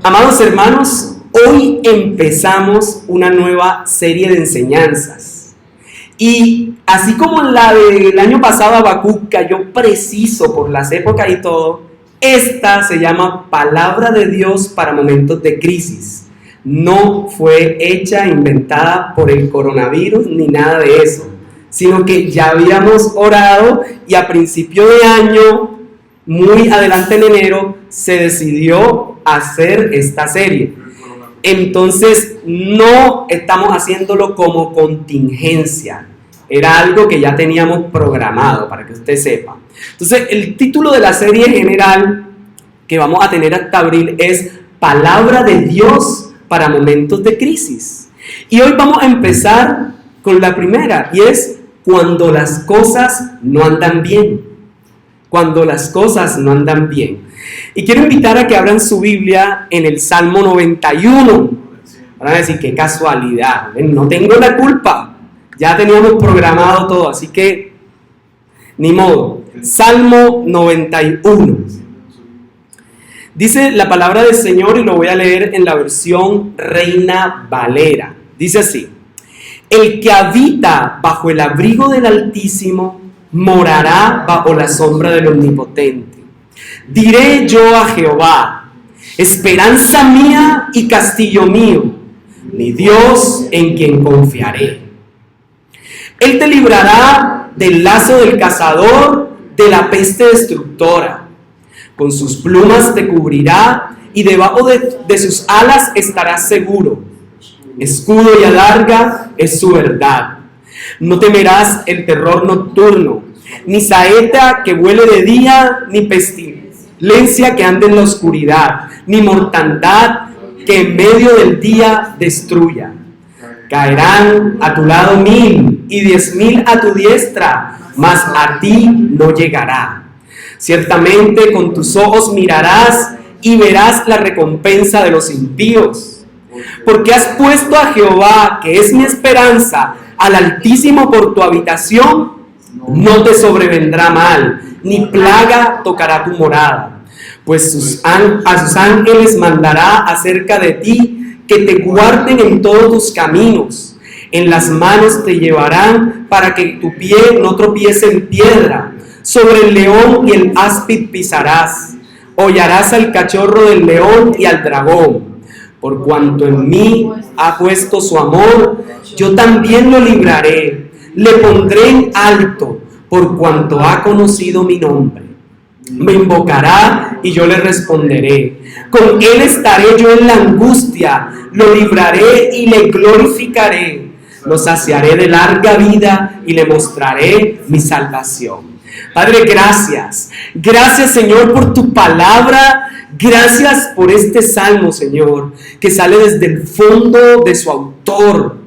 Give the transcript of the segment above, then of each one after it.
Amados hermanos, hoy empezamos una nueva serie de enseñanzas. Y así como la del año pasado, Habacuc cayó preciso por las épocas y todo, esta se llama Palabra de Dios para momentos de crisis. No fue hecha, inventada por el coronavirus ni nada de eso, sino que ya habíamos orado y a principio de año, muy adelante en enero, se decidió hacer esta serie. Entonces no estamos haciéndolo como contingencia, era algo que ya teníamos programado, para que usted sepa. Entonces el título de la serie general que vamos a tener hasta abril es Palabra de Dios para momentos de crisis. Y hoy vamos a empezar con la primera, y es cuando las cosas no andan bien. Cuando las cosas no andan bien. Y quiero invitar a que abran su Biblia en el Salmo 91. Van a decir, qué casualidad, no tengo la culpa. Ya teníamos programado todo, así que ni modo. Salmo 91. Dice la palabra del Señor, y lo voy a leer en la versión Reina Valera. Dice así: el que habita bajo el abrigo del Altísimo morará bajo la sombra del Omnipotente. Diré yo a Jehová, esperanza mía y castillo mío, mi Dios en quien confiaré. Él te librará del lazo del cazador, de la peste destructora. Con sus plumas te cubrirá y debajo de sus alas estarás seguro. Escudo y adarga es su verdad. No temerás el terror nocturno, ni saeta que vuele de día, ni pestilencia que ande en la oscuridad, ni mortandad que en medio del día destruya. Caerán a tu lado 1000 y 10,000 a tu diestra, mas a ti no llegará. Ciertamente con tus ojos mirarás y verás la recompensa de los impíos. Porque has puesto a Jehová, que es mi esperanza, al Altísimo por tu habitación, no te sobrevendrá mal, ni plaga tocará tu morada. Pues a sus ángeles mandará acerca de ti, que te guarden en todos tus caminos. En las manos te llevarán para que tu pie no tropiece en piedra. Sobre el león y el áspid pisarás. Hollarás al cachorro del león y al dragón. Por cuanto en mí ha puesto su amor, yo también lo libraré. Le pondré en alto, por cuanto ha conocido mi nombre. Me invocará y yo le responderé. Con él estaré yo en la angustia. Lo libraré y le glorificaré. Lo saciaré de larga vida y le mostraré mi salvación. Padre, gracias. Gracias, Señor, por tu palabra. Gracias por este salmo, Señor, que sale desde el fondo de su autor.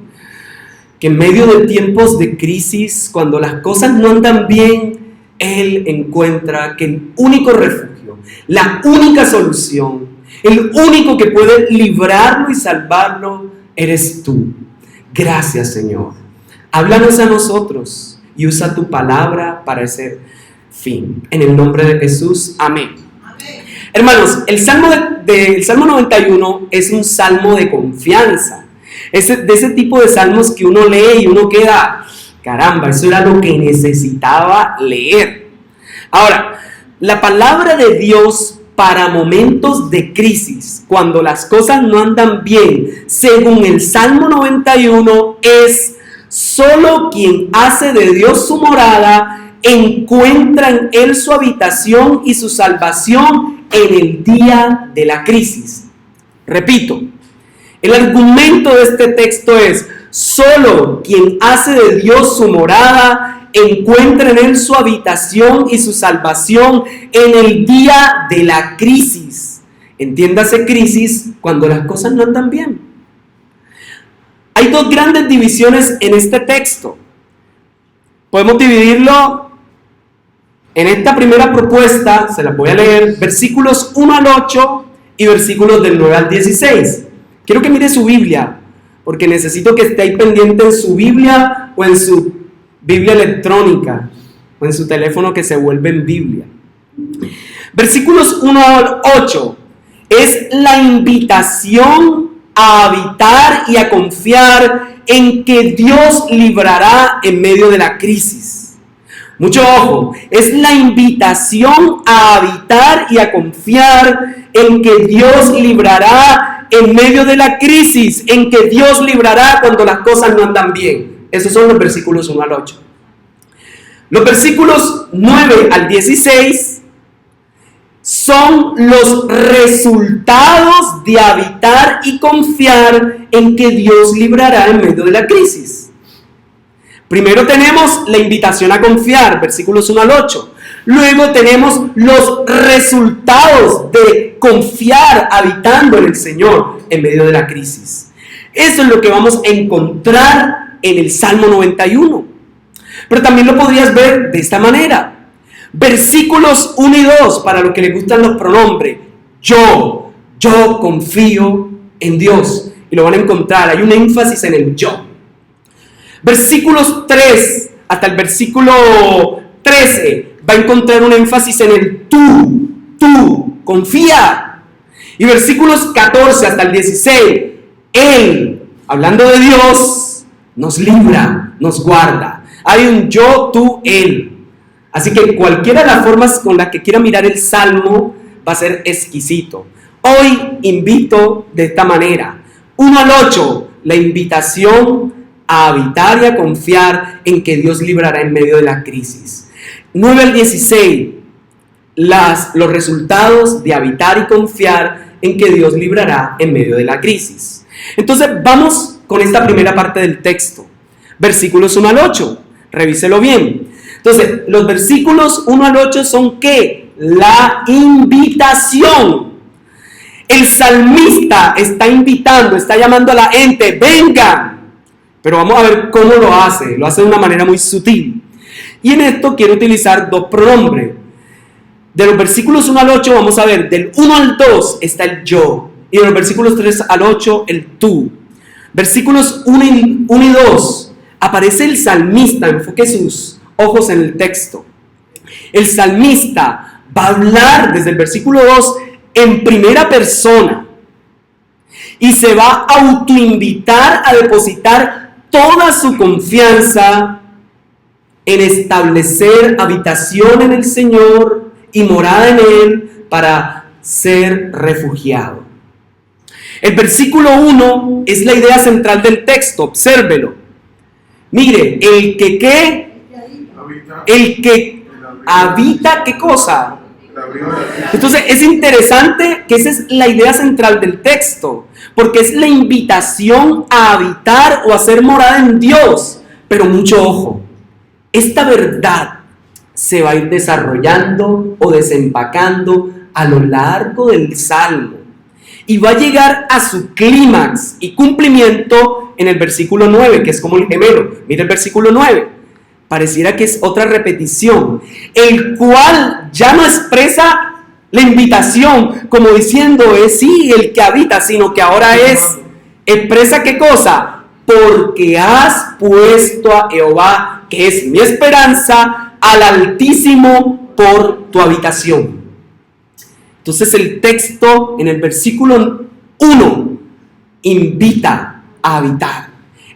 Que en medio de tiempos de crisis, cuando las cosas no andan bien, Él encuentra que el único refugio, la única solución, el único que puede librarlo y salvarlo, eres tú. Gracias, Señor. Háblanos a nosotros y usa tu palabra para ese fin. En el nombre de Jesús, amén. Hermanos, el Salmo 91 es un salmo de confianza. Es de ese tipo de salmos que uno lee y uno queda, caramba, eso era lo que necesitaba leer. Ahora, la palabra de Dios para momentos de crisis, cuando las cosas no andan bien, según el Salmo 91, es: solo quien hace de Dios su morada encuentra en Él su habitación y su salvación en el día de la crisis. Repito, el argumento de este texto es: solo quien hace de Dios su morada encuentra en Él su habitación y su salvación en el día de la crisis. Entiéndase crisis cuando las cosas no andan bien. Hay dos grandes divisiones en este texto. Podemos dividirlo en esta primera propuesta, se las voy a leer, versículos 1 al 8 y versículos del 9 al 16. Quiero que mire su Biblia, porque necesito que esté ahí pendiente en su Biblia o en su Biblia electrónica o en su teléfono que se vuelve en Biblia. Versículos 1 al 8. es la invitación a habitar y a confiar en que Dios librará en medio de la crisis. Mucho ojo, es la invitación a habitar y a confiar en que Dios librará en medio de la crisis, en que Dios librará cuando las cosas no andan bien. Esos son los versículos 1 al 8. Los versículos 9 al 16 son los resultados de habitar y confiar en que Dios librará en medio de la crisis. Primero tenemos la invitación a confiar, versículos 1 al 8. Luego tenemos los resultados de confiar habitando en el Señor en medio de la crisis. Eso es lo que vamos a encontrar en el Salmo 91. Pero también lo podrías ver de esta manera. Versículos 1 y 2, para los que les gustan los pronombres. Yo confío en Dios. Y lo van a encontrar, hay un énfasis en el yo. Versículos 3 hasta el versículo 13 va a encontrar un énfasis en el tú, confía. Y versículos 14 hasta el 16, Él, hablando de Dios, nos libra, nos guarda. Hay un yo, tú, Él. Así que cualquiera de las formas con las que quiera mirar el Salmo va a ser exquisito. Hoy invito de esta manera. 1 al 8, la invitación a habitar y a confiar en que Dios librará en medio de la crisis. 9 al 16, los resultados de habitar y confiar en que Dios librará en medio de la crisis. Entonces vamos con esta primera parte del texto. Versículos 1 al 8, revíselo bien. Entonces, los versículos 1 al 8 son ¿qué? La invitación. El salmista está invitando, está llamando a la gente, vengan. Pero vamos a ver cómo lo hace de una manera muy sutil. Y en esto quiero utilizar dos pronombres. De los versículos 1 al 8 vamos a ver, del 1 al 2 está el yo. Y de los versículos 3 al 8 el tú. Versículos 1 y 2 aparece el salmista, enfoque sus ojos en el texto. El salmista va a hablar desde el versículo 2 en primera persona y se va a autoinvitar a depositar toda su confianza en establecer habitación en el Señor y morada en Él para ser refugiado. El versículo 1 es la idea central del texto, obsérvelo. Mire, el que habita, ¿qué cosa? Entonces es interesante que esa es la idea central del texto, porque es la invitación a habitar o a ser morada en Dios. Pero mucho ojo, esta verdad se va a ir desarrollando o desempacando a lo largo del Salmo y va a llegar a su clímax y cumplimiento en el versículo 9, que es como el gemelo. Mira el versículo 9. Pareciera que es otra repetición, el cual ya no expresa la invitación como diciendo es sí el que habita, sino que ahora expresa ¿qué cosa? Porque has puesto a Jehová, que es mi esperanza, al Altísimo por tu habitación. Entonces el texto en el versículo 1 invita a habitar.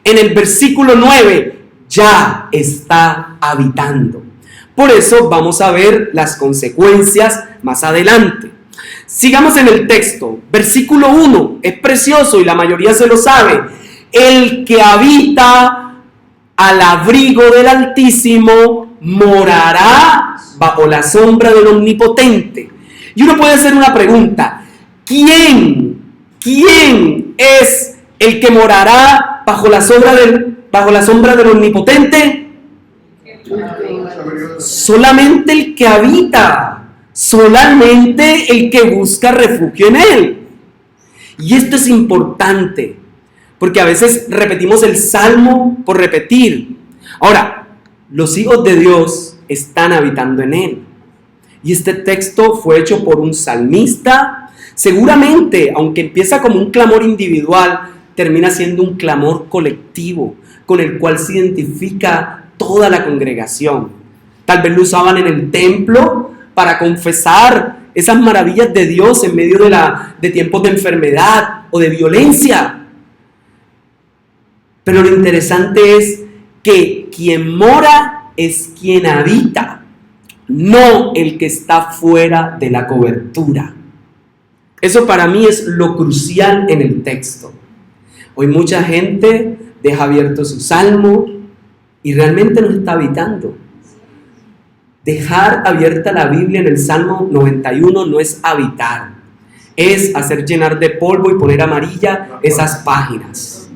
En el versículo 9 ya está habitando. Por eso vamos a ver las consecuencias más adelante. Sigamos en el texto. Versículo 1 es precioso y la mayoría se lo sabe. El que habita al abrigo del Altísimo morará bajo la sombra del Omnipotente. Y uno puede hacer una pregunta. ¿Quién es el que morará bajo la sombra del Omnipotente? Solamente el que habita, solamente el que busca refugio en Él. Y esto es importante, porque a veces repetimos el Salmo por repetir. Ahora, los hijos de Dios están habitando en Él. Y este texto fue hecho por un salmista. Seguramente, aunque empieza como un clamor individual, termina siendo un clamor colectivo, con el cual se identifica toda la congregación. Tal vez lo usaban en el templo para confesar esas maravillas de Dios en medio de tiempos de enfermedad o de violencia. Pero lo interesante es que quien mora es quien habita, no el que está fuera de la cobertura. Eso para mí es lo crucial en el texto. Hoy mucha gente deja abierto su salmo y realmente no está habitando. Dejar abierta la Biblia en el Salmo 91 no es habitar, es hacer llenar de polvo y poner amarilla esas páginas.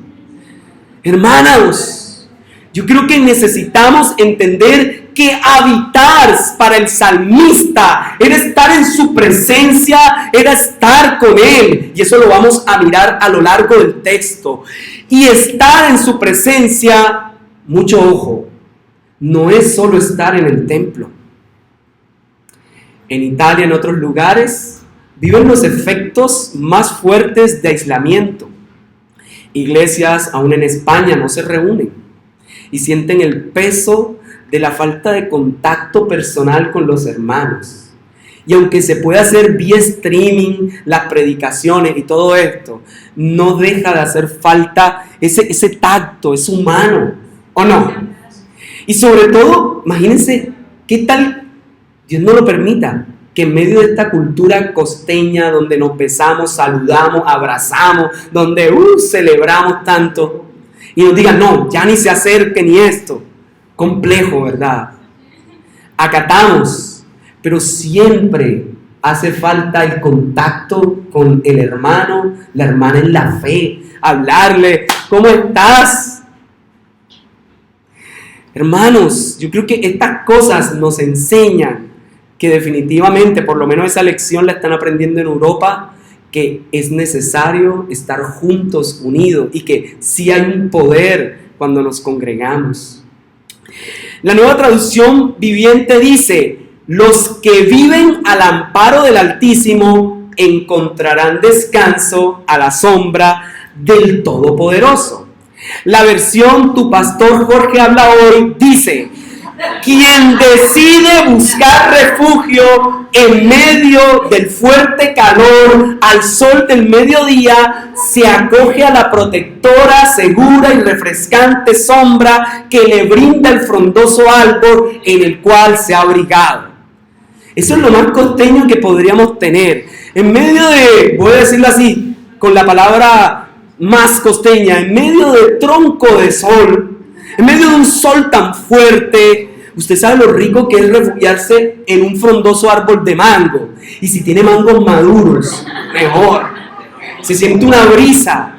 Hermanos, yo creo que necesitamos entender que habitar para el salmista era estar en su presencia, era estar con él. Y eso lo vamos a mirar a lo largo del texto. Y estar en su presencia, mucho ojo, no es solo estar en el templo. En Italia, en otros lugares, viven los efectos más fuertes de aislamiento. Iglesias, aún en España, no se reúnen y sienten el peso de la falta de contacto personal con los hermanos. Y aunque se puede hacer vía streaming las predicaciones y todo esto, no deja de hacer falta ese tacto, es humano, ¿o no? Y sobre todo, imagínense, ¿qué tal? Dios no lo permita, que en medio de esta cultura costeña donde nos besamos, saludamos, abrazamos, donde celebramos tanto, y nos digan, no, ya ni se acerque ni esto. Complejo, ¿verdad? Acatamos, pero siempre hace falta el contacto con el hermano, la hermana en la fe, hablarle, ¿cómo estás? Hermanos, yo creo que estas cosas nos enseñan que definitivamente, por lo menos esa lección la están aprendiendo en Europa, que es necesario estar juntos, unidos, y que sí hay un poder cuando nos congregamos. La Nueva Traducción Viviente dice, los que viven al amparo del Altísimo encontrarán descanso a la sombra del Todopoderoso. La versión Tu Pastor Jorge Habla Hoy dice, quien decide buscar refugio en medio del fuerte calor al sol del mediodía, se acoge a la protectora, segura y refrescante sombra que le brinda el frondoso árbol en el cual se ha abrigado. Eso es lo más costeño que podríamos tener. En medio de, voy a decirlo así, con la palabra más costeña, en medio de tronco de sol, en medio de un sol tan fuerte, usted sabe lo rico que es refugiarse en un frondoso árbol de mango. Y si tiene mangos maduros, mejor. Se siente una brisa.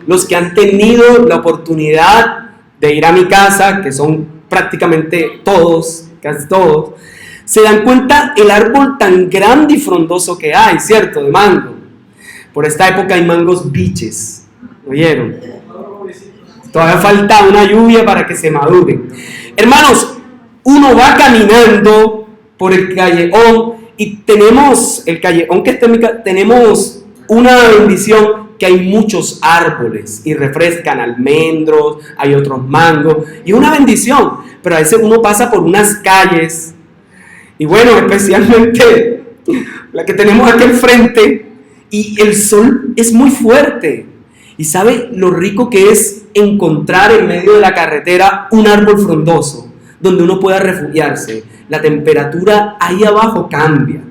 Los que han tenido la oportunidad de ir a mi casa, que son prácticamente todos, casi todos, se dan cuenta el árbol tan grande y frondoso que hay, ¿cierto? De mango. Por esta época hay mangos biches. ¿Oyeron? Todavía falta una lluvia para que se maduren. Hermanos, uno va caminando por el callejón y tenemos el callejón que está en mi casa, tenemos una bendición que hay muchos árboles y refrescan almendros, hay otros mangos y una bendición, pero a veces uno pasa por unas calles y bueno, especialmente la que tenemos aquí al frente y el sol es muy fuerte y sabe lo rico que es encontrar en medio de la carretera un árbol frondoso donde uno pueda refugiarse. La temperatura ahí abajo cambia.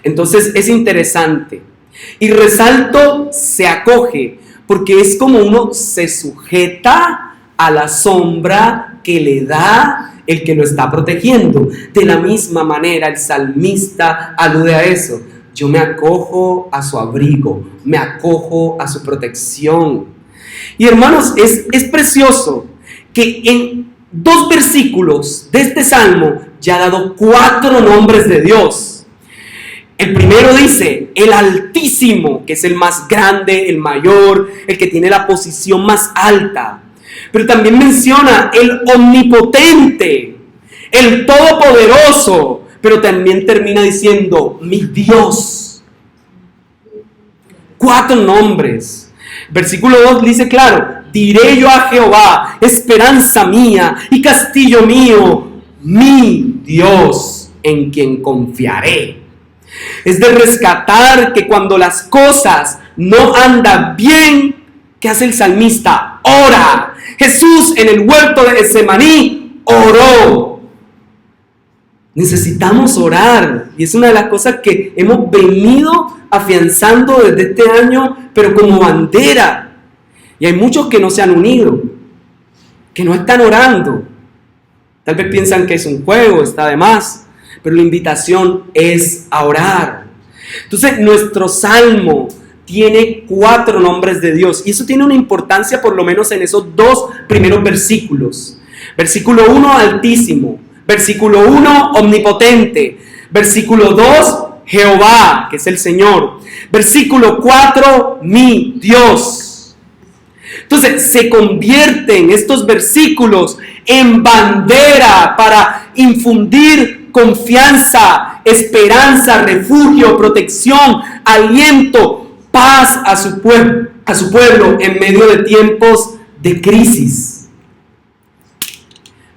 Entonces es interesante. Y resalto, se acoge, porque es como uno se sujeta a la sombra que le da el que lo está protegiendo. De la misma manera el salmista alude a eso. Yo me acojo a su abrigo, me acojo a su protección. Y hermanos, es precioso que en 2 versículos de este salmo ya ha dado 4 nombres de Dios. El primero dice, el Altísimo, que es el más grande, el mayor, el que tiene la posición más alta. Pero también menciona el Omnipotente, el Todopoderoso, pero también termina diciendo, mi Dios. 4 nombres. Versículo 2 dice claro, diré yo a Jehová, esperanza mía y castillo mío, mi Dios, en quien confiaré. Es de rescatar que cuando las cosas no andan bien, ¿qué hace el salmista? Ora. Jesús en el huerto de Getsemaní oró. Necesitamos orar, y es una de las cosas que hemos venido afianzando desde este año, pero como bandera. Y hay muchos que no se han unido, que no están orando. Tal vez piensan que es un juego, está de más, pero la invitación es a orar. Entonces, nuestro salmo tiene 4 nombres de Dios, y eso tiene una importancia por lo menos en esos 2 primeros versículos. Versículo 1, Altísimo. Versículo 1, Omnipotente. Versículo 2, Jehová, que es el Señor. Versículo 4, mi Dios. Entonces, se convierten estos versículos en bandera para infundir confianza, esperanza, refugio, protección, aliento, paz a su pueblo en medio de tiempos de crisis.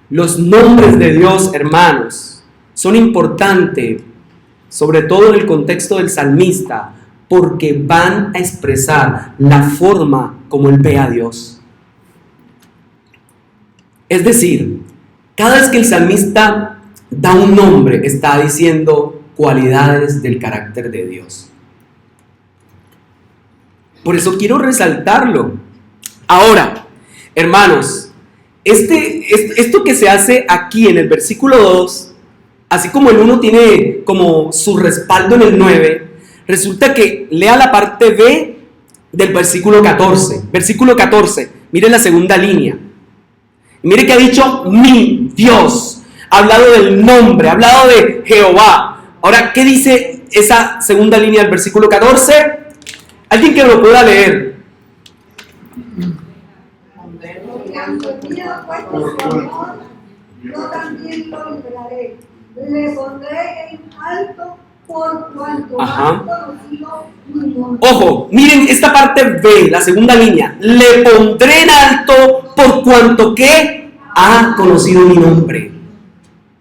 Los nombres de Dios, hermanos, son importantes, sobre todo en el contexto del salmista, porque van a expresar la forma como él ve a Dios. Es decir, cada vez que el salmista da un nombre, está diciendo cualidades del carácter de Dios. Por eso quiero resaltarlo. Ahora, hermanos, esto que se hace aquí en el versículo 2, así como el 1 tiene como su respaldo en el 9, resulta que lea la parte B del versículo 14. Versículo 14, mire la segunda línea. Mire que ha dicho mi Dios, ha hablado del nombre, ha hablado de Jehová. Ahora, ¿qué dice esa segunda línea del versículo 14? ¿Alguien que lo pueda leer? Yo también lo libraré, le pondré en alto por cuanto ha conocido mi nombre. Ojo, miren esta parte B, la segunda línea. Le pondré en alto por cuanto que ha conocido mi nombre.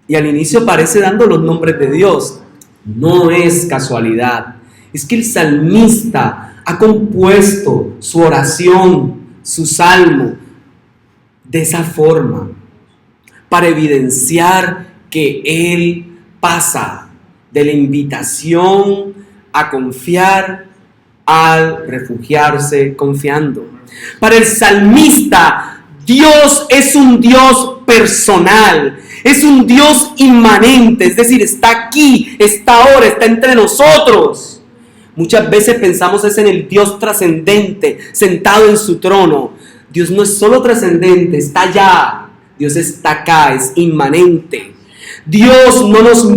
Y al inicio parece dando los nombres de Dios. No es casualidad. Es que el salmista ha compuesto su oración, su salmo, de esa forma, para evidenciar que él pasa de la invitación a confiar al refugiarse confiando. Para el salmista, Dios es un Dios personal, es un Dios inmanente, es decir, está aquí, está ahora, está entre nosotros. Muchas veces pensamos es en el Dios trascendente, sentado en su trono. Dios no es solo trascendente, está allá. Dios está acá, es inmanente. Dios no nos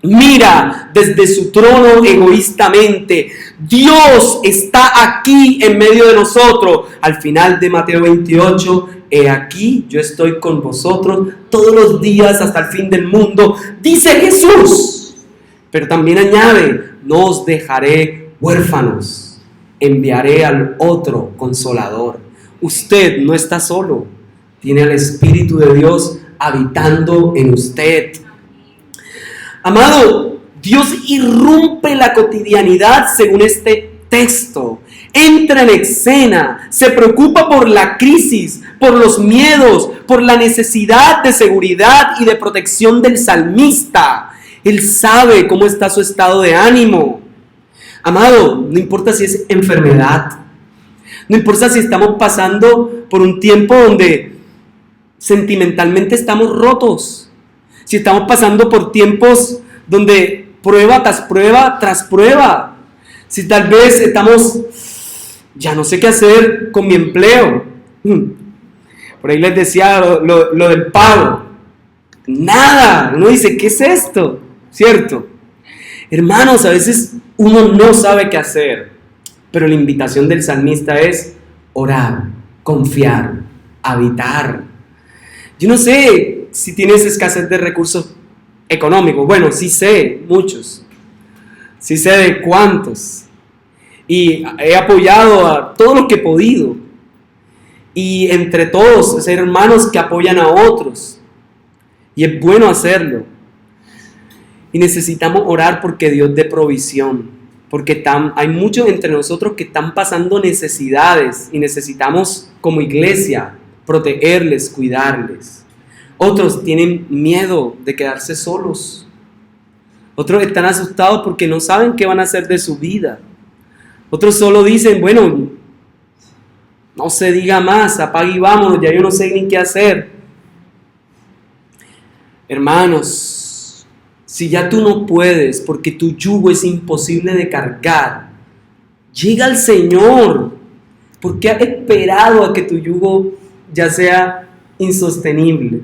mira desde su trono egoístamente. Dios está aquí en medio de nosotros. Al final de Mateo 28, he aquí, yo estoy con vosotros todos los días hasta el fin del mundo, dice Jesús. Pero también añade, no os dejaré huérfanos, enviaré al otro consolador. Usted no está solo, tiene al Espíritu de Dios habitando en usted. Amado, Dios irrumpe la cotidianidad según este texto. Entra en escena, se preocupa por la crisis, por los miedos, por la necesidad de seguridad y de protección del salmista. Él sabe cómo está su estado de ánimo. Amado, no importa si es enfermedad, no importa si estamos pasando por un tiempo donde sentimentalmente estamos rotos, si estamos pasando por tiempos donde prueba tras prueba, si tal vez estamos, ya no sé qué hacer con mi empleo. Por ahí les decía lo del pago. Nada, uno dice, ¿qué es esto? ¿Cierto? Hermanos, a veces uno no sabe qué hacer, pero la invitación del salmista es orar, confiar, habitar. Yo no sé si tienes escasez de recursos económicos. Bueno, sí sé, muchos. Sí sé de cuántos. Y he apoyado a todos los que he podido. Y entre todos, ser hermanos que apoyan a otros. Y es bueno hacerlo. Y necesitamos orar porque Dios dé provisión, porque hay muchos entre nosotros que están pasando necesidades y necesitamos como iglesia protegerles, cuidarles. Otros tienen miedo de quedarse solos. Otros están asustados porque no saben qué van a hacer de su vida. Otros solo dicen, bueno, no se diga más, apague y vámonos, ya yo no sé ni qué hacer. Hermanos, si ya tú no puedes porque tu yugo es imposible de cargar, llega al Señor, porque has esperado a que tu yugo ya sea insostenible.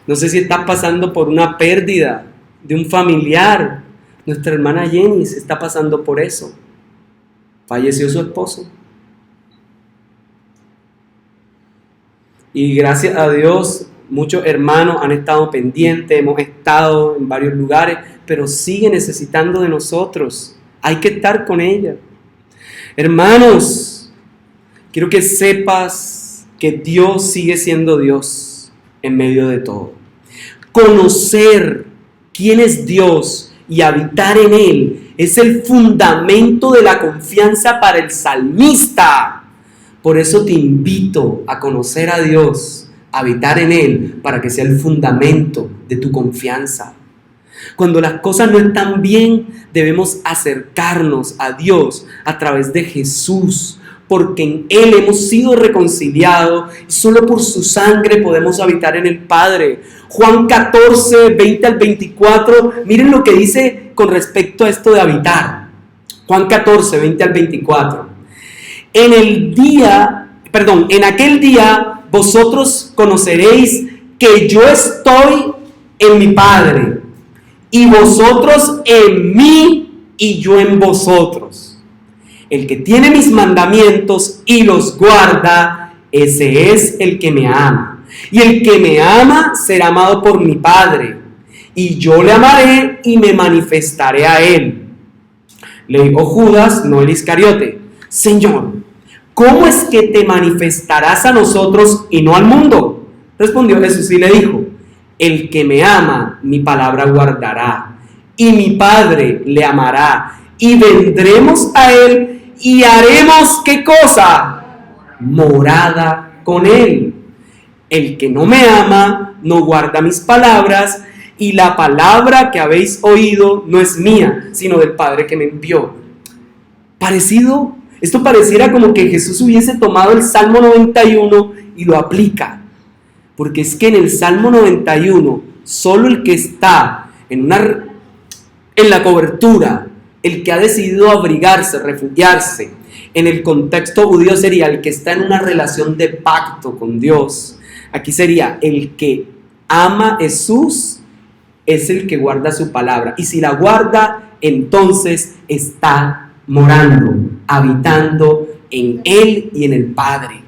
No sé si estás pasando por una pérdida de un familiar. Nuestra hermana Jenny se está pasando por eso. Falleció su esposo. Y gracias a Dios, muchos hermanos han estado pendientes, hemos estado en varios lugares, pero sigue necesitando de nosotros. Hay que estar con ella. Hermanos, quiero que sepas que Dios sigue siendo Dios en medio de todo. Conocer quién es Dios y habitar en Él es el fundamento de la confianza para el salmista. Por eso te invito a conocer a Dios, a habitar en Él, para que sea el fundamento de tu confianza. Cuando las cosas no están bien, debemos acercarnos a Dios a través de Jesús, porque en Él hemos sido reconciliados y solo por su sangre podemos habitar en el Padre. Juan 14, 20 al 24, miren lo que dice con respecto a esto de habitar. Juan 14, 20 al 24. En aquel día vosotros conoceréis que yo estoy en mi Padre, y vosotros en mí y yo en vosotros. El que tiene mis mandamientos y los guarda, ese es el que me ama. Y el que me ama será amado por mi Padre, y yo le amaré y me manifestaré a él. Le dijo Judas, no el Iscariote: Señor, ¿cómo es que te manifestarás a nosotros y no al mundo? Respondió Jesús y le dijo: el que me ama, mi palabra guardará, y mi Padre le amará, y vendremos a él y haremos, ¿qué cosa? Morada con él. El que no me ama, no guarda mis palabras, y la palabra que habéis oído no es mía, sino del Padre que me envió. Esto pareciera como que Jesús hubiese tomado el Salmo 91 y lo aplica. Porque es que en el Salmo 91, solo el que está en la cobertura, el que ha decidido abrigarse, refugiarse, en el contexto judío sería el que está en una relación de pacto con Dios. Aquí sería el que ama a Jesús, es el que guarda su palabra. Y si la guarda, entonces está morando, habitando en Él y en el Padre.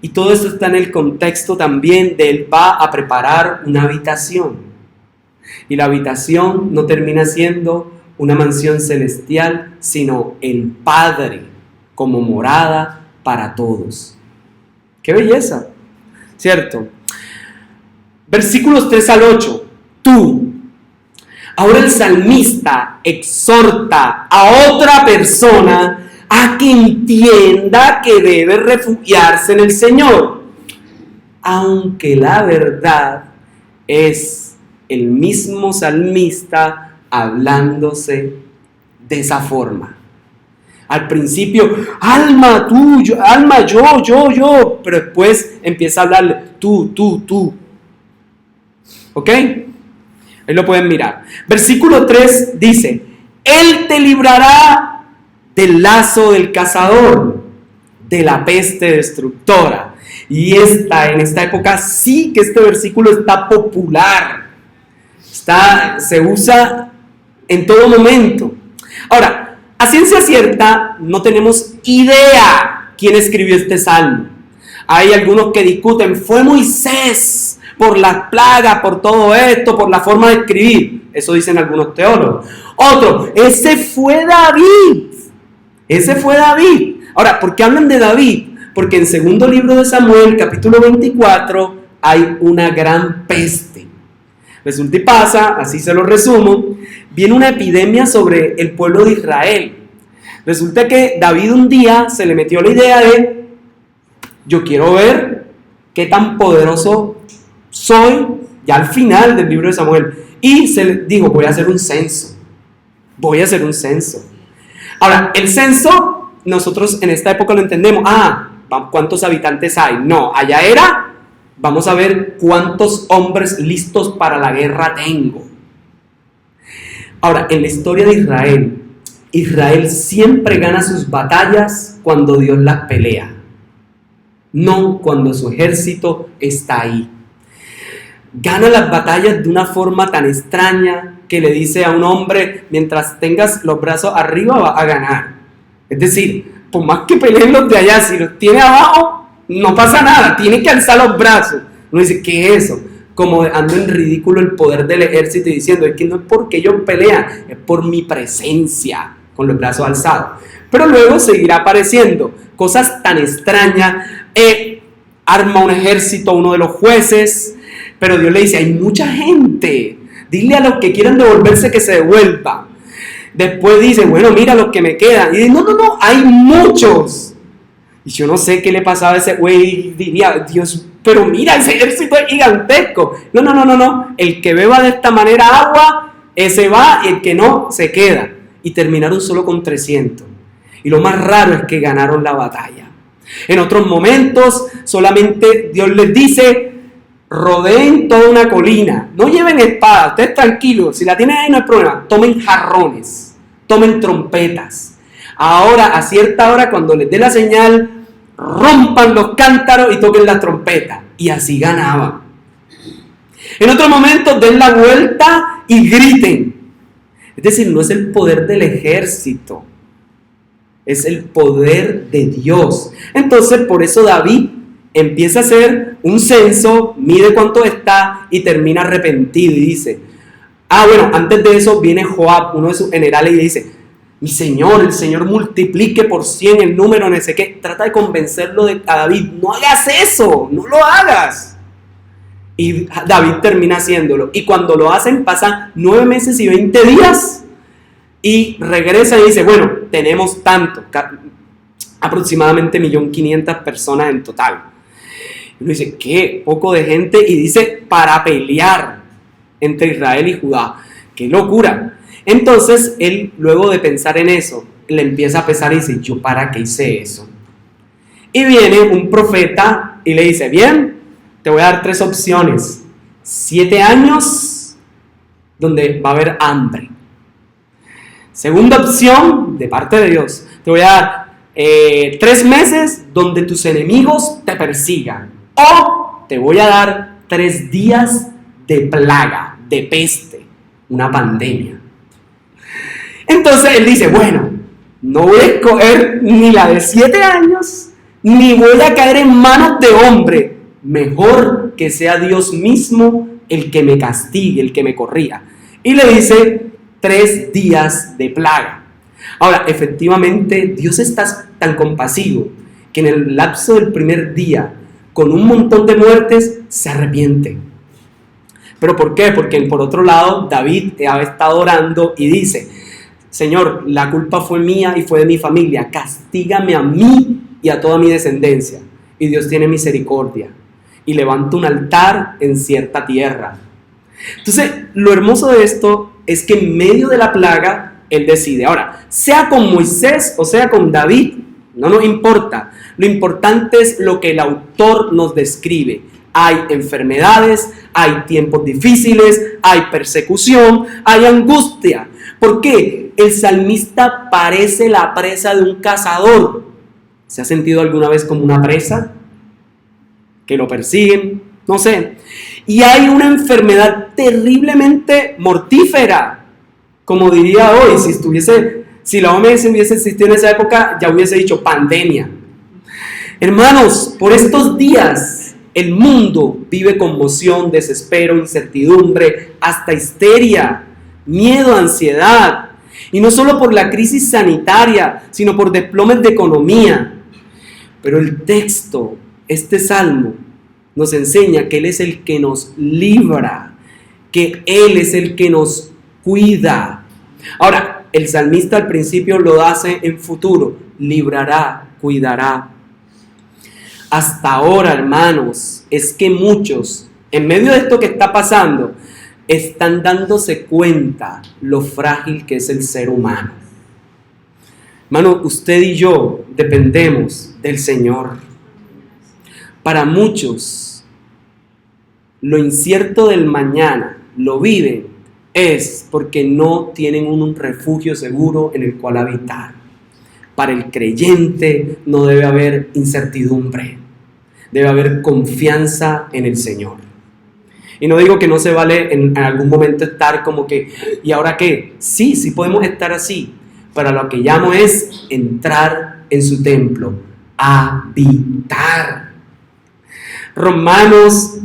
Y todo esto está en el contexto también de Él va a preparar una habitación. Y la habitación no termina siendo una mansión celestial, sino el Padre como morada para todos. ¡Qué belleza! ¿Cierto? Versículos 3 al 8. Ahora el salmista exhorta a otra persona a que entienda que debe refugiarse en el Señor, aunque la verdad es el mismo salmista hablándose de esa forma. Al principio, alma, tú, yo, alma, yo, pero después empieza a hablarle tú. ¿Ok? Ahí lo pueden mirar. Versículo 3 dice: Él te librará del lazo del cazador, de la peste destructora. Y en esta época sí que este versículo está popular. Se usa en todo momento. Ahora, a ciencia cierta, no tenemos idea quién escribió este salmo. Hay algunos que discuten, fue Moisés, por las plagas, por todo esto, por la forma de escribir. Eso dicen algunos teólogos. Otro, ese fue David. Ahora, ¿por qué hablan de David? Porque en segundo libro de Samuel, capítulo 24, hay una gran peste. Resulta y pasa, así se lo resumo, viene una epidemia sobre el pueblo de Israel. Resulta que David un día se le metió la idea de, yo quiero ver qué tan poderoso soy, ya al final del libro de Samuel. Y se le dijo, voy a hacer un censo. Ahora, el censo, nosotros en esta época lo entendemos. ¿Cuántos habitantes hay? No, allá era, vamos a ver cuántos hombres listos para la guerra tengo. Ahora, en la historia de Israel siempre gana sus batallas cuando Dios las pelea, no cuando su ejército está ahí. Gana las batallas de una forma tan extraña que le dice a un hombre, mientras tengas los brazos arriba vas a ganar. Es decir, por más que peleen los de allá, si los tiene abajo, no pasa nada, tiene que alzar los brazos. Uno dice, ¿qué es eso? Como dejando en ridículo el poder del ejército y diciendo, es que no es porque ellos pelean, es por mi presencia, con los brazos alzados. Pero luego seguirá apareciendo cosas tan extrañas, arma un ejército a uno de los jueces, pero Dios le dice, hay mucha gente, dile a los que quieran devolverse que se devuelva. Después dice, bueno, mira los que me quedan. Y dice, no, hay muchos. Y yo no sé qué le pasaba a ese güey, diría, Dios, pero mira, ese ejército es gigantesco. No, el que beba de esta manera agua, ese va, y el que no, se queda. Y terminaron solo con 300. Y lo más raro es que ganaron la batalla. En otros momentos, solamente Dios les dice, rodeen toda una colina, no lleven espada, ustedes tranquilos, si la tienen ahí no hay problema, tomen jarrones, tomen trompetas. Ahora, a cierta hora, cuando les dé la señal, rompan los cántaros y toquen la trompeta. Y así ganaban. En otro momento, den la vuelta y griten. Es decir, no es el poder del ejército, es el poder de Dios. Entonces, por eso David empieza a hacer un censo, mide cuánto está y termina arrepentido y dice, antes de eso viene Joab, uno de sus generales, y dice, mi señor, el Señor multiplique por 100 el número, no sé qué. Trata de convencerlo a David, no hagas eso, no lo hagas. Y David termina haciéndolo. Y cuando lo hacen, pasan 9 meses y 20 días. Y regresa y dice, bueno, tenemos tanto, aproximadamente 1.500.000 personas en total. Y uno dice, ¿qué? Poco de gente. Y dice, para pelear entre Israel y Judá. ¡Qué locura! Entonces, él, luego de pensar en eso, le empieza a pesar y dice, ¿yo para qué hice eso? Y viene un profeta y le dice, bien, te voy a dar 3 opciones. 7 años donde va a haber hambre. Segunda opción, de parte de Dios, te voy a dar 3 meses donde tus enemigos te persigan. O te voy a dar 3 días de plaga, de peste, una pandemia. Entonces él dice, bueno, no voy a escoger ni la de 7 años, ni voy a caer en manos de hombre. Mejor que sea Dios mismo el que me castigue, el que me corrija. Y le dice 3 días de plaga. Ahora, efectivamente, Dios está tan compasivo que en el lapso del primer día, con un montón de muertes, se arrepiente. ¿Pero por qué? Porque por otro lado, David ha estado orando y dice, Señor, la culpa fue mía y fue de mi familia, castígame a mí y a toda mi descendencia. Y Dios tiene misericordia y levanta un altar en cierta tierra. Entonces, lo hermoso de esto es que en medio de la plaga, Él decide. Ahora, sea con Moisés o sea con David, no nos importa. Lo importante es lo que el autor nos describe. Hay enfermedades, hay tiempos difíciles, hay persecución, hay angustia. ¿Por qué? El salmista parece la presa de un cazador. ¿Se ha sentido alguna vez como una presa? Que lo persiguen, no sé. Y hay una enfermedad terriblemente mortífera. Como diría hoy, si la OMS hubiese existido en esa época, ya hubiese dicho pandemia. Hermanos, por estos días, el mundo vive conmoción, desespero, incertidumbre, hasta histeria, miedo, ansiedad. Y no solo por la crisis sanitaria, sino por desplomes de economía. Pero el texto, este salmo, nos enseña que Él es el que nos libra. que Él es el que nos cuida. Ahora, el salmista al principio lo hace en futuro, librará, cuidará. Hasta ahora, hermanos, es que muchos, en medio de esto que está pasando, están dándose cuenta lo frágil que es el ser humano. Hermano, usted y yo dependemos del Señor. Para muchos, lo incierto del mañana lo viven es porque no tienen un refugio seguro en el cual habitar. Para el creyente no debe haber incertidumbre, debe haber confianza en el Señor. Y no digo que no se vale en algún momento estar como que, ¿y ahora qué? Sí, sí podemos estar así, pero lo que llamo es entrar en su templo, habitar. Romanos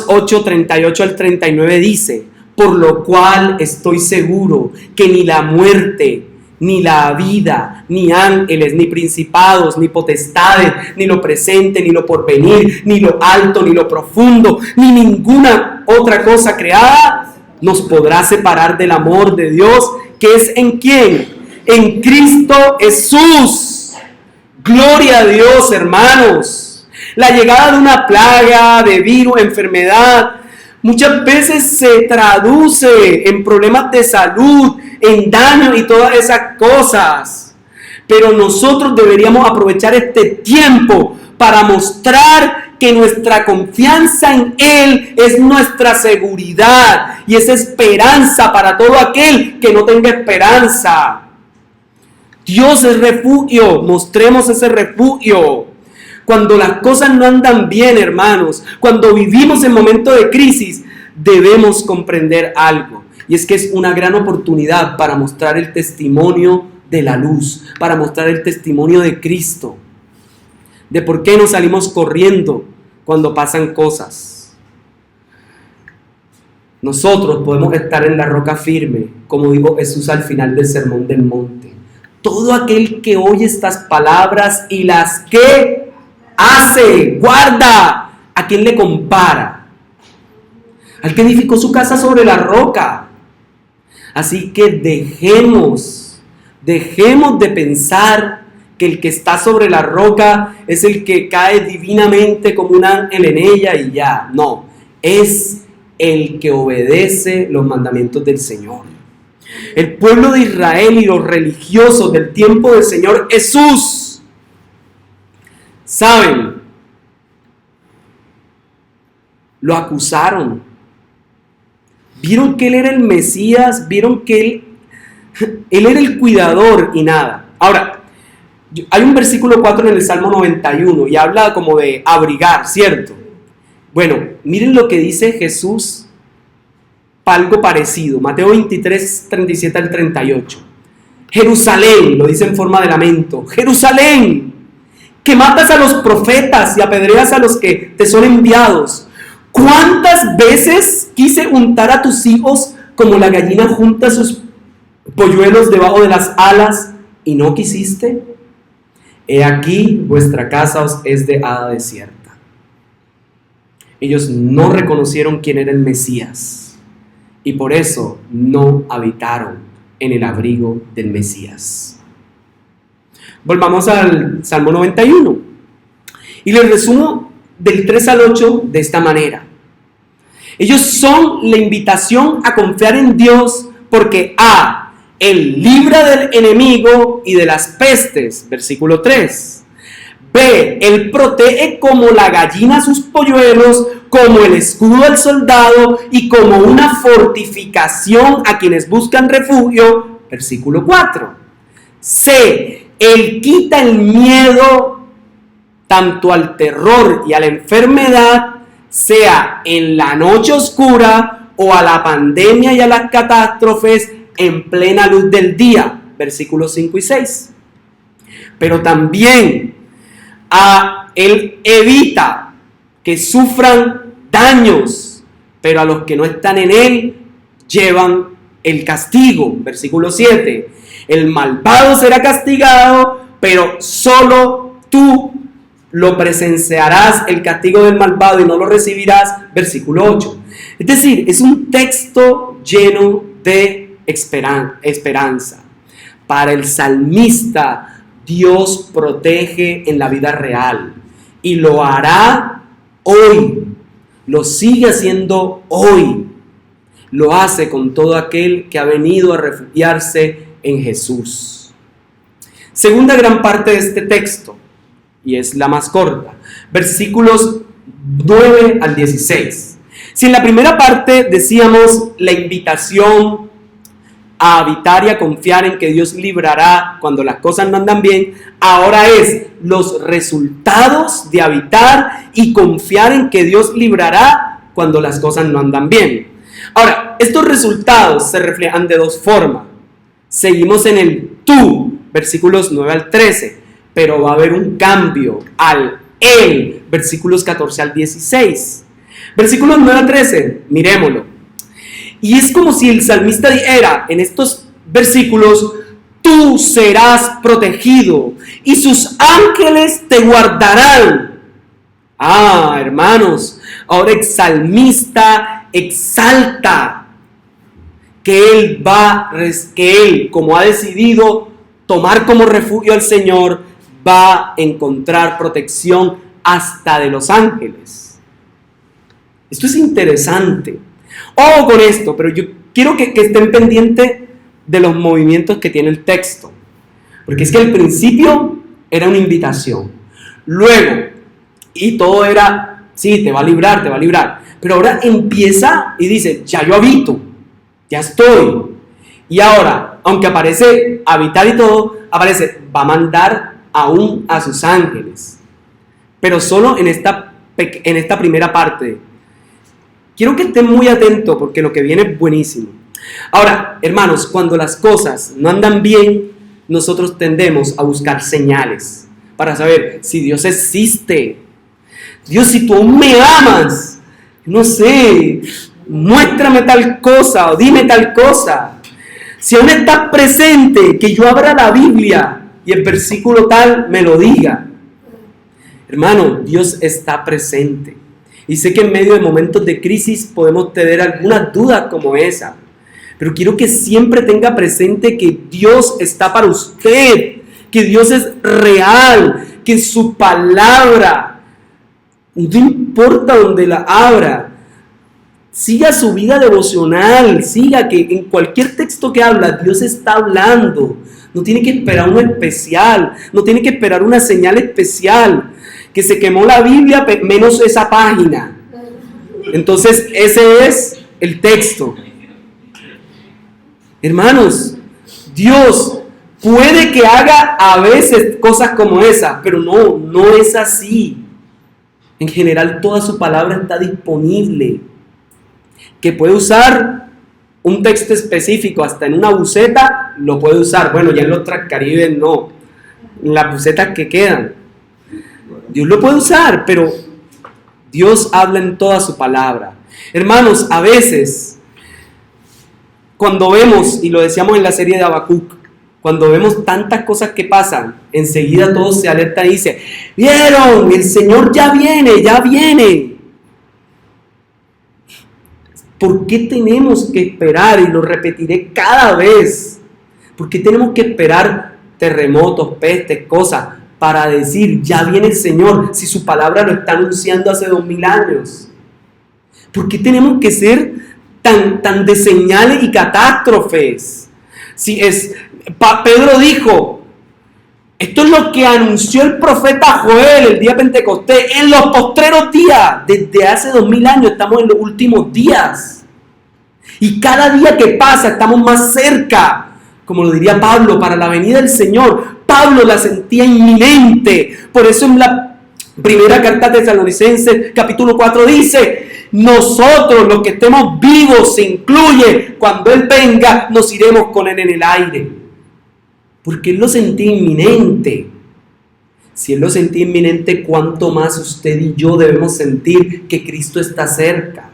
8, 38 al 39 dice, por lo cual estoy seguro que ni la muerte, ni la vida, ni ángeles, ni principados, ni potestades, ni lo presente, ni lo porvenir, ni lo alto, ni lo profundo, ni ninguna otra cosa creada nos podrá separar del amor de Dios, que es ¿en quién? En Cristo Jesús. Gloria a Dios, hermanos. La llegada de una plaga, de virus, enfermedad, muchas veces se traduce en problemas de salud, en daño y todas esas cosas. Pero nosotros deberíamos aprovechar este tiempo para mostrar que nuestra confianza en Él es nuestra seguridad y es esperanza para todo aquel que no tenga esperanza. Dios es refugio, mostremos ese refugio. Cuando las cosas no andan bien, hermanos, cuando vivimos en momentos de crisis, debemos comprender algo. Y es que es una gran oportunidad para mostrar el testimonio de la luz, para mostrar el testimonio de Cristo, de por qué nos salimos corriendo cuando pasan cosas. Nosotros podemos estar en la roca firme, como dijo Jesús al final del Sermón del Monte. Todo aquel que oye estas palabras y las que hace, guarda, ¿a quién le compara? Al que edificó su casa sobre la roca. Así que dejemos de pensar que el que está sobre la roca es el que cae divinamente como un ángel en ella y ya. No, es el que obedece los mandamientos del Señor. El pueblo de Israel y los religiosos del tiempo del Señor Jesús, ¿saben? Lo acusaron. Vieron que Él era el Mesías, vieron que Él era el cuidador y nada. Ahora, hay un versículo 4 en el Salmo 91 y habla como de abrigar, ¿cierto? Bueno, miren lo que dice Jesús para algo parecido. Mateo 23, 37 al 38. Jerusalén, lo dice en forma de lamento. Jerusalén, que matas a los profetas y apedreas a los que te son enviados. ¿Cuántas veces quise untar a tus hijos como la gallina junta sus polluelos debajo de las alas y no quisiste? He aquí vuestra casa os es de hada desierta. Ellos no reconocieron quién era el Mesías y por eso no habitaron en el abrigo del Mesías. Volvamos al Salmo 91 y les resumo del 3 al 8 de esta manera. Ellos son la invitación a confiar en Dios porque A, Él libra del enemigo y de las pestes, versículo 3. B, Él protege como la gallina sus polluelos, como el escudo al soldado y como una fortificación a quienes buscan refugio, versículo 4. C, Él quita el miedo tanto al terror y a la enfermedad, sea en la noche oscura o a la pandemia y a las catástrofes en plena luz del día, versículos 5 y 6. Pero también Él evita que sufran daños, pero a los que no están en Él llevan el castigo, versículo 7. El malvado será castigado, pero solo tú lo presenciarás el castigo del malvado y no lo recibirás, versículo 8. Es decir, es un texto lleno de esperanza. Para el salmista, Dios protege en la vida real y lo hará hoy, lo sigue haciendo hoy, lo hace con todo aquel que ha venido a refugiarse en Jesús. Segunda gran parte de este texto, y es la más corta, versículos 9 al 16. Si en la primera parte decíamos la invitación a habitar y a confiar en que Dios librará cuando las cosas no andan bien, ahora es los resultados de habitar y confiar en que Dios librará cuando las cosas no andan bien. Ahora, estos resultados se reflejan de dos formas. Seguimos en el tú, versículos 9 al 13, pero va a haber un cambio al él, versículos 14 al 16. Versículos 9 al 13, miremoslo. Y es como si el salmista dijera en estos versículos: tú serás protegido y sus ángeles te guardarán. Hermanos, ahora el salmista exalta que él, como ha decidido tomar como refugio al Señor, va a encontrar protección hasta de los ángeles. Esto es interesante. Ojo con esto, pero yo quiero que estén pendientes de los movimientos que tiene el texto. Porque es que al principio era una invitación. Luego, y todo era, sí, te va a librar. Pero ahora empieza y dice, ya yo habito, ya estoy. Y ahora, aunque aparece habitar y todo, aparece, va a mandar aún a sus ángeles. Pero solo en esta primera parte. Quiero que estén muy atentos porque lo que viene es buenísimo. Ahora, hermanos, cuando las cosas no andan bien, nosotros tendemos a buscar señales para saber si Dios existe. Dios, si tú aún me amas, no sé, muéstrame tal cosa o dime tal cosa. Si aún estás presente, que yo abra la Biblia y el versículo tal me lo diga. Hermano, Dios está presente. Y sé que en medio de momentos de crisis podemos tener algunas dudas como esa. Pero quiero que siempre tenga presente que Dios está para usted, que Dios es real, que su palabra, no importa donde la abra, siga su vida devocional, siga que en cualquier texto que habla, Dios está hablando. No tiene que esperar uno especial, no tiene que esperar una señal especial. Que se quemó la Biblia menos esa página. Entonces ese es el texto. Hermanos, Dios puede que haga a veces cosas como esa, pero no es así. En general toda su palabra está disponible. Que puede usar un texto específico hasta en una buceta, lo puede usar. Bueno, ya en los Transcaribes no, en las bucetas que quedan. Dios lo puede usar, pero Dios habla en toda su palabra. Hermanos, a veces, cuando vemos, y lo decíamos en la serie de Habacuc, cuando vemos tantas cosas que pasan, enseguida todos se alertan y dicen, ¿vieron? El Señor ya viene, ya viene. ¿Por qué tenemos que esperar? Y lo repetiré cada vez. ¿Por qué tenemos que esperar terremotos, pestes, cosas? Para decir, ya viene el Señor, si su palabra lo está anunciando hace 2000 años. ¿Por qué tenemos que ser tan de señales y catástrofes? Pedro dijo, esto es lo que anunció el profeta Joel el día de Pentecostés, en los postreros días, desde hace 2000 años, estamos en los últimos días. Y cada día que pasa estamos más cerca, como lo diría Pablo, para la venida del Señor. Pablo la sentía inminente. Por eso en la primera carta de Tesalonicenses, capítulo 4, dice, nosotros los que estemos vivos, se incluye, cuando Él venga, nos iremos con Él en el aire. Porque Él lo sentía inminente. Si Él lo sentía inminente, ¿cuánto más usted y yo debemos sentir que Cristo está cerca?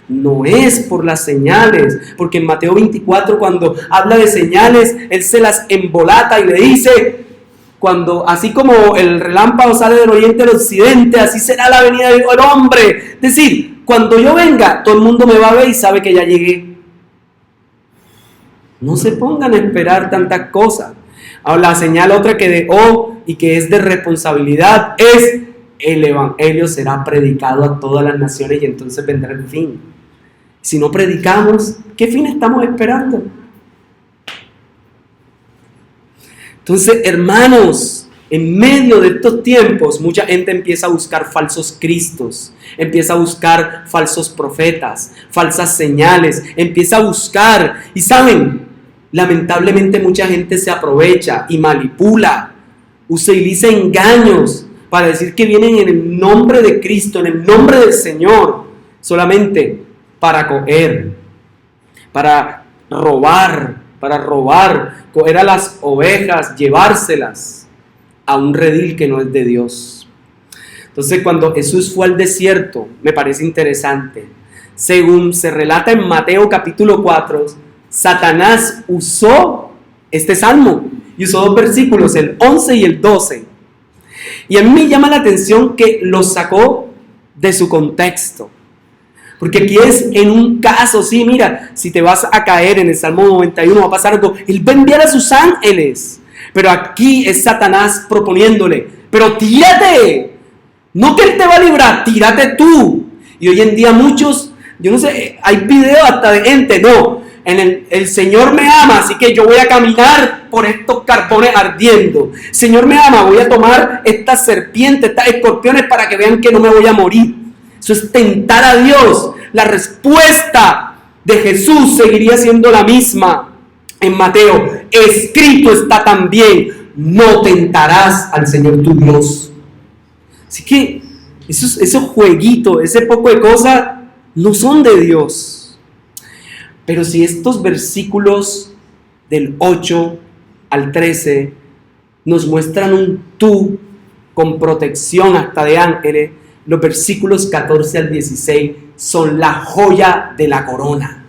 No es por las señales, porque en Mateo 24, cuando habla de señales, Él se las embolata y le dice, cuando así como el relámpago sale del oriente al occidente, así será la venida del hombre. Es decir, cuando yo venga, todo el mundo me va a ver y sabe que ya llegué. No se pongan a esperar tantas cosas. Ahora, la señal otra que de y que es de responsabilidad es: el evangelio será predicado a todas las naciones y entonces vendrá el fin. Si no predicamos, ¿qué fin estamos esperando? Entonces, hermanos, en medio de estos tiempos, mucha gente empieza a buscar falsos cristos, empieza a buscar falsos profetas, falsas señales, empieza a buscar, y saben, lamentablemente mucha gente se aprovecha y manipula, utiliza engaños para decir que vienen en el nombre de Cristo, en el nombre del Señor, solamente para coger, para robar, coger a las ovejas, llevárselas a un redil que no es de Dios. Entonces, cuando Jesús fue al desierto, me parece interesante, según se relata en Mateo capítulo 4, Satanás usó este salmo y usó 2 versículos, el 11 y el 12. Y a mí me llama la atención que los sacó de su contexto. Porque aquí es en un caso, sí, mira, si te vas a caer en el Salmo 91 va a pasar algo, Él va a enviar a sus ángeles. Pero aquí es Satanás proponiéndole, pero tírate, no que Él te va a librar, tírate tú. Y hoy en día muchos, yo no sé, hay videos hasta de gente, no, el Señor me ama, así que yo voy a caminar por estos carbones ardiendo. Señor me ama, voy a tomar estas serpientes, estas escorpiones para que vean que no me voy a morir. Eso es tentar a Dios. La respuesta de Jesús seguiría siendo la misma en Mateo. Escrito está también: no tentarás al Señor tu Dios. Así que esos jueguitos, ese poco de cosas, no son de Dios. Pero si estos versículos del 8 al 13 nos muestran un tú con protección hasta de ángeles, los versículos 14 al 16 son la joya de la corona.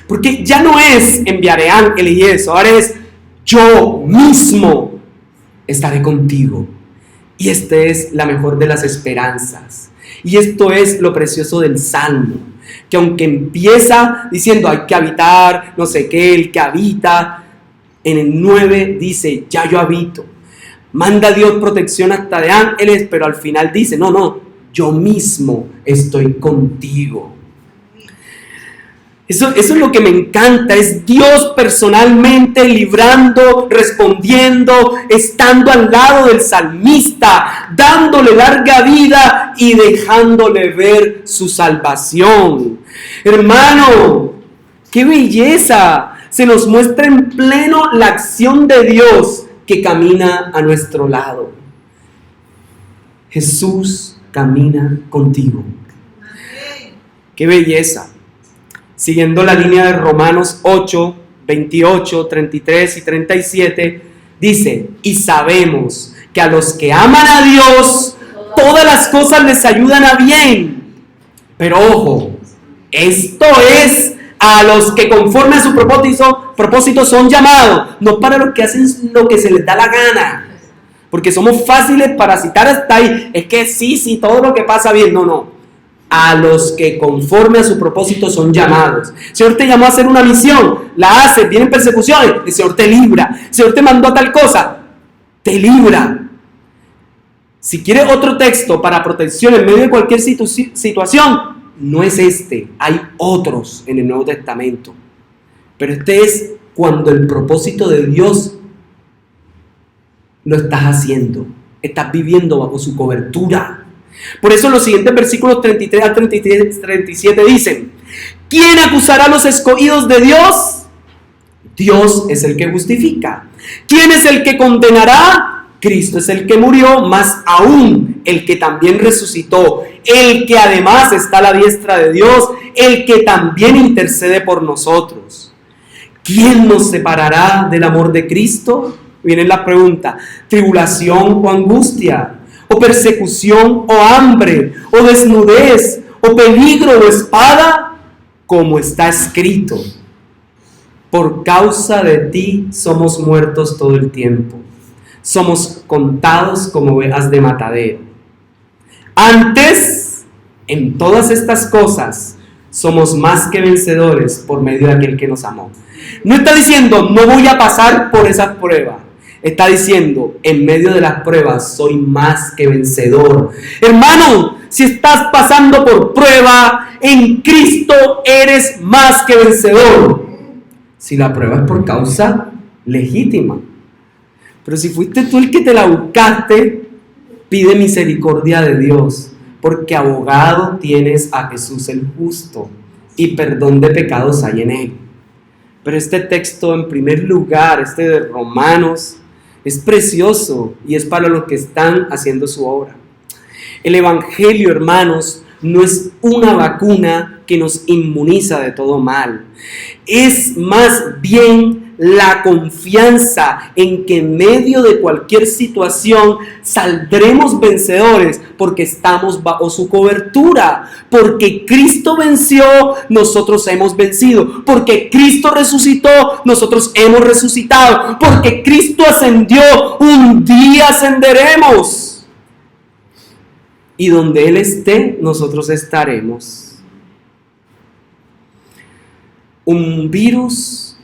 Porque ya no es enviaré ángeles y eso, ahora es yo mismo estaré contigo. Y esta es la mejor de las esperanzas. Y esto es lo precioso del Salmo, que aunque empieza diciendo hay que habitar, no sé qué, el que habita, en el 9 dice ya yo habito. Manda a Dios protección hasta de ángeles, pero al final dice no, yo mismo estoy contigo. Eso es lo que me encanta, es Dios personalmente librando, respondiendo, estando al lado del salmista, dándole larga vida y dejándole ver su salvación. Hermano, qué belleza, se nos muestra en pleno la acción de Dios que camina a nuestro lado. Jesús camina contigo. Qué belleza. Siguiendo la línea de Romanos 8, 28, 33 y 37, dice: y sabemos que a los que aman a Dios, todas las cosas les ayudan a bien. Pero ojo, esto es a los que conforme a su propósito son llamados, no para los que hacen lo que se les da la gana. Porque somos fáciles para citar hasta ahí. Es que sí, todo lo que pasa bien. No. A los que conforme a su propósito son llamados. El Señor te llamó a hacer una misión. La haces, vienen persecuciones. El Señor te libra. El Señor te mandó a tal cosa. Te libra. Si quieres otro texto para protección en medio de cualquier situación, no es este. Hay otros en el Nuevo Testamento. Pero este es cuando el propósito de Dios lo estás haciendo, estás viviendo bajo su cobertura. Por eso los siguientes versículos 33 al 37 dicen: ¿quién acusará a los escogidos de Dios? Dios es el que justifica. ¿Quién es el que condenará? Cristo es el que murió, más aún el que también resucitó, el que además está a la diestra de Dios, el que también intercede por nosotros. ¿Quién nos separará del amor de Cristo? Viene la pregunta: tribulación o angustia, o persecución o hambre, o desnudez, o peligro o espada, como está escrito: por causa de ti somos muertos todo el tiempo. somos contados como ovejas de matadero. Antes, en todas estas cosas, somos más que vencedores por medio de aquel que nos amó. No está diciendo, no voy a pasar por esas pruebas. Está diciendo, en medio de las pruebas soy más que vencedor. Hermano, si estás pasando por prueba, en Cristo eres más que vencedor. Si la prueba es por causa legítima. Pero si fuiste tú el que te la buscaste, pide misericordia de Dios, porque abogado tienes a Jesús el justo y perdón de pecados hay en él. Pero este texto, en primer lugar, este de Romanos, es precioso y es para los que están haciendo su obra. El Evangelio, hermanos, no es una vacuna que nos inmuniza de todo mal. Es más bien la confianza en que en medio de cualquier situación saldremos vencedores porque estamos bajo su cobertura. Porque Cristo venció, nosotros hemos vencido. Porque Cristo resucitó, nosotros hemos resucitado. Porque Cristo ascendió, un día ascenderemos. Y donde Él esté, nosotros estaremos. Un virus,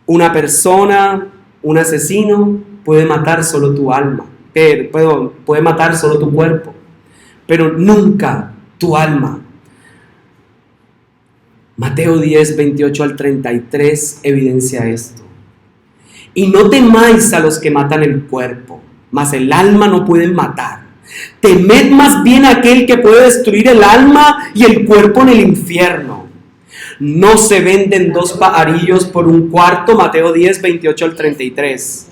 una persona, un asesino puede matar solo tu alma, puede matar solo tu cuerpo, pero nunca tu alma. Mateo 10, 28 al 33 evidencia esto. Y no temáis a los que matan el cuerpo, mas el alma no pueden matar. Temed más bien a aquel que puede destruir el alma y el cuerpo en el infierno. No se venden dos pajarillos por un cuarto, Mateo 10, 28 al 33.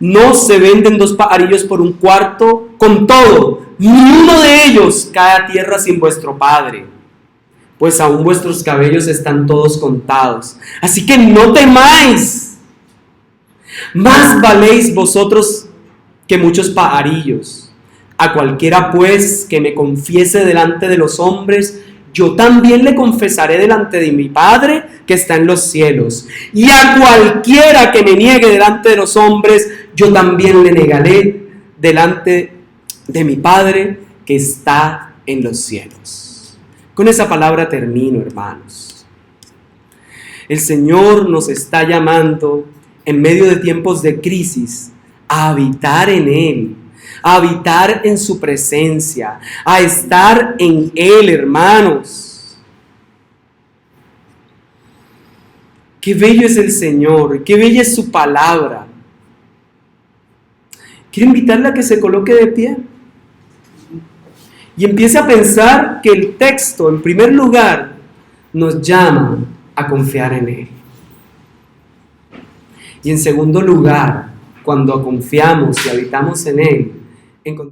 No se venden dos pajarillos por un cuarto, con todo, ni uno de ellos cae a tierra sin vuestro Padre, pues aún vuestros cabellos están todos contados. Así que no temáis, más valéis vosotros que muchos pajarillos. A cualquiera pues que me confiese delante de los hombres, yo también le confesaré delante de mi Padre que está en los cielos. Y a cualquiera que me niegue delante de los hombres, yo también le negaré delante de mi Padre que está en los cielos. Con esa palabra termino, hermanos. El Señor nos está llamando en medio de tiempos de crisis a habitar en Él, a habitar en su presencia, a estar en Él, hermanos. Qué bello es el Señor, qué bella es su palabra. Quiero invitarle a que se coloque de pie y empiece a pensar que el texto, en primer lugar, nos llama a confiar en Él. Y en segundo lugar, cuando confiamos y habitamos en Él, encontramos